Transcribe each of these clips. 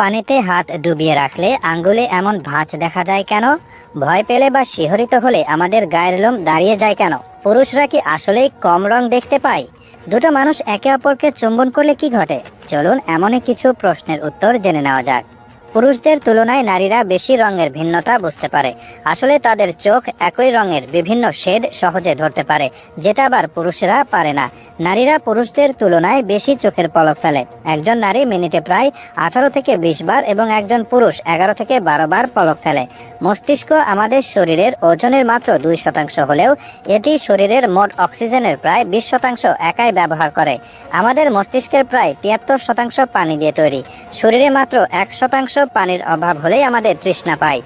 পানিতে হাত ডুবিয়ে রাখলে আঙ্গুলে এমন ভাঁজ দেখা যায় কেন? ভয় পেলে বা শিহরিত হলে আমাদের গায়ের লোম দাঁড়িয়ে যায় কেন? পুরুষরা কি আসলেই কম রং দেখতে পায়? দুটো মানুষ একে অপরকে চুম্বন করলে কি ঘটে? চলুন এমনই কিছু প্রশ্নের উত্তর জেনে নেওয়া যাক। পুরুষদের তুলনায় নারীরা বেশি রঙের ভিন্নতা বুঝতে পারে। আসলে তাদের চোখ একই রঙের বিভিন্ন শেড সহজে ধরতে পারে, যেটা আবার পুরুষেরা পারে না। নারীরা পুরুষদের তুলনায় বেশি চোখের পলক ফেলে। একজন নারী মিনিটে প্রায় 18 থেকে 20 বার এবং একজন পুরুষ 11 থেকে 12 বার পলক ফেলে। মস্তিষ্ক আমাদের শরীরের ওজনের মাত্র 2% হলেও এটি শরীরের মোট অক্সিজেনের প্রায় 20% একাই ব্যবহার করে। আমাদের মস্তিষ্কের প্রায় 73% পানি দিয়ে তৈরি। শরীরে মাত্র 1% পানির অভাব হলেই আমাদের তৃষ্ণা পায়।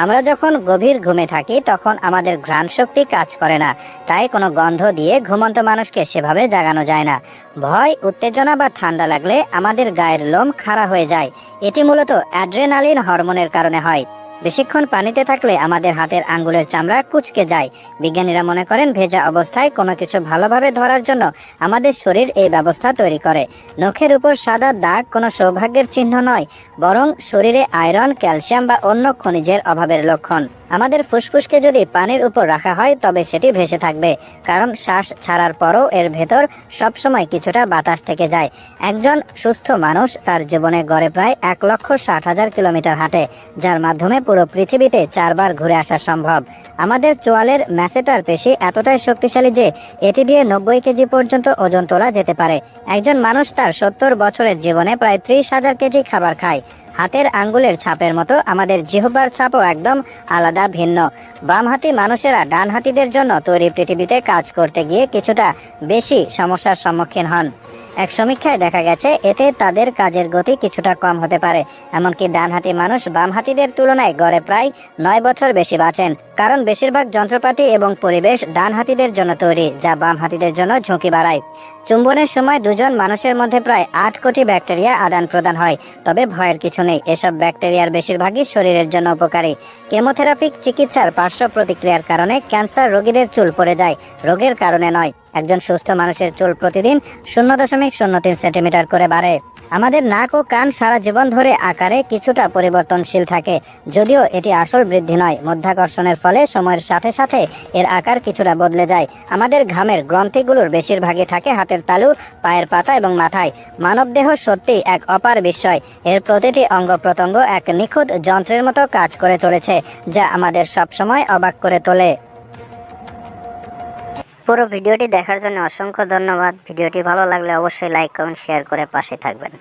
আমরা যখন গভীর ঘুমে থাকি তখন আমাদের ঘ্রাণ শক্তি কাজ করে না, তাই কোনো গন্ধ দিয়ে ঘুমন্ত মানুষকে সেভাবে জাগানো যায় না। ভয়, উত্তেজনা বা ঠান্ডা লাগলে আমাদের গায়ের লোম খাড়া হয়ে যায়। এটি মূলত অ্যাড্রেনালিন হরমোনের কারণে হয়। বেশিক্ষণ পানিতে থাকলে আমাদের হাতের আঙ্গুলের চামড়া কুঁচকে যায়। বিজ্ঞানীরা মনে করেন ভেজা অবস্থায় কোনো কিছু ভালোভাবে ধরার জন্য আমাদের শরীর এই ব্যবস্থা তৈরি করে। নখের উপর সাদা দাগ কোনো সৌভাগ্যের চিহ্ন নয়, বরং শরীরে আয়রন, ক্যালসিয়াম বা অন্য খনিজের অভাবের লক্ষণ। আমাদের ফুসফুসকে যদি পানির উপর রাখা হয় তবে সেটি ভেসে থাকবে, কারণ শ্বাস ছাড়ার পরও এর ভেতর সবসময় কিছুটা বাতাস থেকে যায়। একজন সুস্থ মানুষ তার জীবনে গড়ে প্রায় 1,60,000 কিলোমিটার হাঁটে, যার মাধ্যমে পুরো পৃথিবীতে 4 বার ঘুরে আসা সম্ভব। আমাদের চোয়ালের ম্যাসেটার পেশি এতটাই শক্তিশালী যে এটি দিয়ে 90 কেজি পর্যন্ত ওজন তোলা যেতে পারে। একজন মানুষ তার 70 বছরের জীবনে প্রায় 30,000 কেজি খাবার খায়। হাতের আঙ্গুলের ছাপের মতো আমাদের জিহ্বার ছাপও একদম আলাদা, ভিন্ন। বামহাতি মানুষেরা ডানহাতিদের জন্য তৈরি পৃথিবীতে কাজ করতে গিয়ে কিছুটা বেশি সমস্যার সম্মুখীন হন। এক সমীক্ষায় দেখা গেছে এতে তাদের কাজের গতি কিছুটা কম হতে পারে। এমনকি ডানহাতি মানুষ বামহাতিদের তুলনায় গড়ে প্রায় 9 বছর বেশি বাঁচেন, কারণ বেশিরভাগ যন্ত্রপাতি এবং পরিবেশ ডানহাতিদের জন্য তৈরি, যা বামহাতিদের জন্য ঝুঁকি বাড়ায়। চুম্বনের সময় দুজন মানুষের মধ্যে প্রায় 8 কোটি ব্যাকটেরিয়া আদান প্রদান হয়, তবে ভয়ের কিছু নেই। এসব ব্যাকটেরিয়ার বেশিরভাগই শরীরের জন্য উপকারী। কেমোথেরাপি চিকিৎসার পার্শ্ব প্রতিক্রিয়ার কারণে ক্যান্সার রোগীদের চুল পড়ে যায়, রোগের কারণে নয়। একজন সুস্থ মানুষের চুল প্রতিদিন 0.03 সেন্টিমিটার করে বাড়ে। আমাদের নাক ও কান সারা জীবন ধরে আকারে কিছুটা পরিবর্তনশীল থাকে, যদিও এটি আসল বৃদ্ধি নয়। মধ্যাকর্ষণের ফলে সময়ের সাথে সাথে এর আকার কিছুটা বদলে যায়। আমাদের ঘামের গ্রন্থিগুলোর বেশিরভাগই থাকে হাতের তালু, পায়ের পাতা এবং মাথায়। মানবদেহ সত্যি এক অপার বিস্ময়। এর প্রতিটি অঙ্গ প্রত্যঙ্গ এক নিখুঁত যন্ত্রের মতো কাজ করে চলেছে, যা আমাদের সবসময় অবাক করে তোলে। পুরো ভিডিওটি দেখার জন্য অসংখ্য ধন্যবাদ। ভিডিওটি ভালো লাগলে অবশ্যই লাইক, কমেন্ট, শেয়ার করে পাশে থাকবেন।